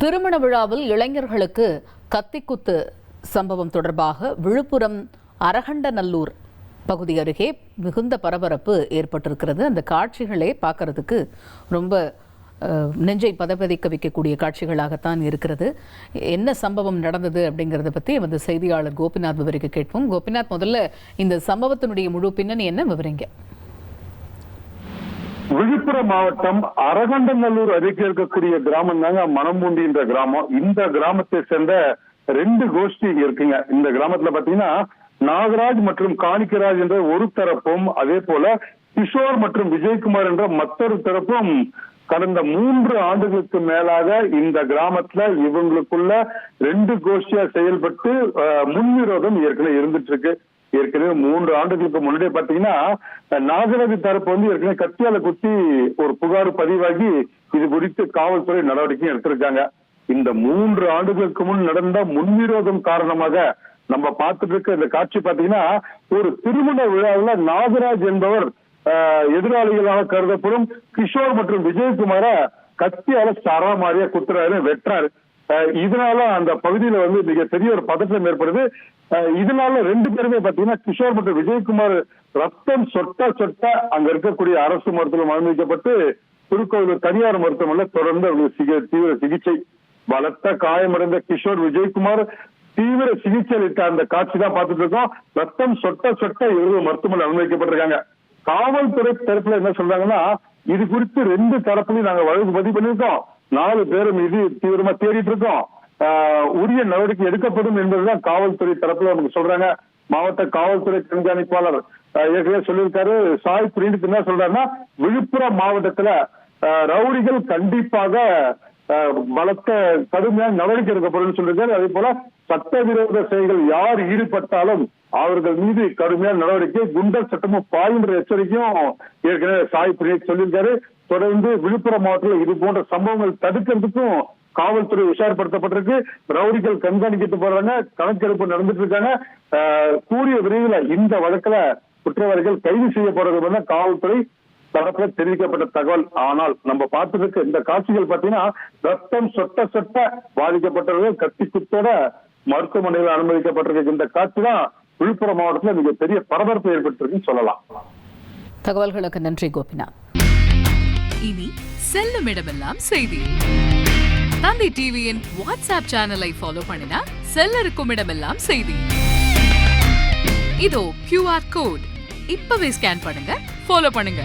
திருமண விழாவில் இளைஞர்களுக்கு கத்திக்குத்து சம்பவம் தொடர்பாக விழுப்புரம் அரகண்டநல்லூர் பகுதி அருகே மிகுந்த பரபரப்பு ஏற்பட்டிருக்கிறது. அந்த காட்சிகளே பார்க்கறதுக்கு ரொம்ப நெஞ்சை பதபதிக்க வைக்கக்கூடிய காட்சிகளாகத்தான் இருக்கிறது. என்ன சம்பவம் நடந்தது அப்படிங்கிறத பற்றி எமது செய்தியாளர் கோபிநாத் விவரிக்க கேட்போம். கோபிநாத், முதல்ல இந்த சம்பவத்தினுடைய முழு பின்னணி என்ன விவரிங்க? விழுப்புரம் மாவட்டம் அரகண்டநல்லூர் அருகே இருக்கக்கூடிய கிராமம் தாங்க மணம்பூண்டி என்ற கிராமம். இந்த கிராமத்தை சேர்ந்த 2 கோஷ்டி இருக்குங்க. இந்த கிராமத்துல பாத்தீங்கன்னா நாகராஜ் மற்றும் காணிக்கராஜ் என்ற ஒரு தரப்பும், அதே போல கிஷோர் மற்றும் விஜயகுமார் என்ற மற்றொரு தரப்பும் கடந்த 3 ஆண்டுகளுக்கு மேலாக இந்த கிராமத்துல இவங்களுக்குள்ள 2 கோஷ்டியா செயல்பட்டு முன்விரோதம் ஏற்கனவே இருந்துட்டு இருக்கு. ஏற்கனவே 3 ஆண்டுகளுக்கு முன்னாடியே பாத்தீங்கன்னா நாகராஜ் தரப்பு ஏற்கனவே கத்தியால குத்தி ஒரு புகார் பதிவாகி இது குறித்து காவல்துறை நடவடிக்கை எடுத்திருக்காங்க. இந்த 3 ஆண்டுகளுக்கு முன் நடந்த முன்விரோதம் காரணமாக நம்ம பார்த்துட்டு இருக்க இந்த காட்சி பாத்தீங்கன்னா, ஒரு திருமண விழாவில் நாகராஜ் என்பவர் எதிராளிகளாக கருதப்படும் கிஷோர் மற்றும் விஜயகுமார கத்தியால சராமாரியா குத்துறாரு, வெட்டுறாரு. இதனால அந்த பகுதியில மிகப்பெரிய ஒரு பதற்றம் ஏற்படுது. இதனால 2 பேருமே பாத்தீங்கன்னா கிஷோர் மற்றும் விஜயகுமார் ரத்தம் சொட்ட சொட்ட அங்க இருக்கக்கூடிய அரசு மருத்துவம் அனுமதிக்கப்பட்டு திருக்கோவில் தனியார் மருத்துவமனையில் தொடர்ந்து தீவிர சிகிச்சை. பலத்த காயமடைந்த கிஷோர் விஜயகுமார் தீவிர சிகிச்சை அளித்த அந்த காட்சி தான் பார்த்துட்டு இருக்கோம். ரத்தம் சொட்ட சொட்ட இவர்கள் மருத்துவமனையில் அனுமதிக்கப்பட்டிருக்காங்க. காவல்துறை தரப்புல என்ன சொல்றாங்கன்னா, இது குறித்து 2 தரப்புலையும் நாங்க வழக்கு பதிவு பண்ணிருக்கோம். 4 பேரும் இது தீவிரமா தேடிட்டு இருக்கோம். உரிய நடவடிக்கை எடுக்கப்படும் என்பதுதான் காவல்துறை தரப்புல நமக்கு சொல்றாங்க. மாவட்ட காவல்துறை கண்காணிப்பாளர் ஏற்கனவே சொல்லியிருக்காரு. சாய் பிரிண்ட் என்ன சொல்றாருன்னா, விழுப்புரம் மாவட்டத்துல ரவுடிகள் கண்டிப்பாக பலத்த கடுமையான நடவடிக்கை எடுக்கப்படும் சொல்லியிருக்காரு. அதே போல சட்டவிரோத செயல்கள் யார் ஈடுபட்டாலும் அவர்கள் மீது கடுமையான நடவடிக்கை, குண்டர் சட்டமும் பாயுன்ற எச்சரிக்கையும் ஏற்கனவே சாய் பிரிண்ட் சொல்லியிருக்காரு. தொடர்ந்து விழுப்புரம் மாவட்டத்தில் இது போன்ற சம்பவங்கள் தடுக்கிறதுக்கும் காவல்துறை உஷார்படுத்தப்பட்டிருக்கு. ரவுடிகள் கண்காணிக்கிட்டு போறாங்க, கணக்கெடுப்பு நடந்துட்டு இருக்காங்க. கூடிய விரைவில் இந்த வழக்குல குற்றவாளிகள் கைது செய்யப்படுறது காவல்துறை தரப்புல தெரிவிக்கப்பட்ட தகவல். ஆனால் நம்ம பார்த்துட்டு இந்த காட்சிகள் பாத்தீங்கன்னா, ரத்தம் சொட்ட சொட்ட பாதிக்கப்பட்டவர்கள் கத்தி குத்தோட மருத்துவமனையில் அனுமதிக்கப்பட்டிருக்க இந்த காட்சி தான் விழுப்புரம் மாவட்டத்தில் மிகப்பெரிய பரபரப்பு ஏற்பட்டிருக்குன்னு சொல்லலாம். தகவல்களுக்கு நன்றி கோபிநாத். இனி செல்லும் இடமெல்லாம் செய்தி. தந்தி டிவியின் வாட்ஸ்அப் சேனலை ஃபாலோ பண்ணினா செல்ல இருக்கும் இடமெல்லாம் செய்தி. இதோ QR கோட் இப்பவே ஸ்கேன் பண்ணுங்க, ஃபாலோ பண்ணுங்க.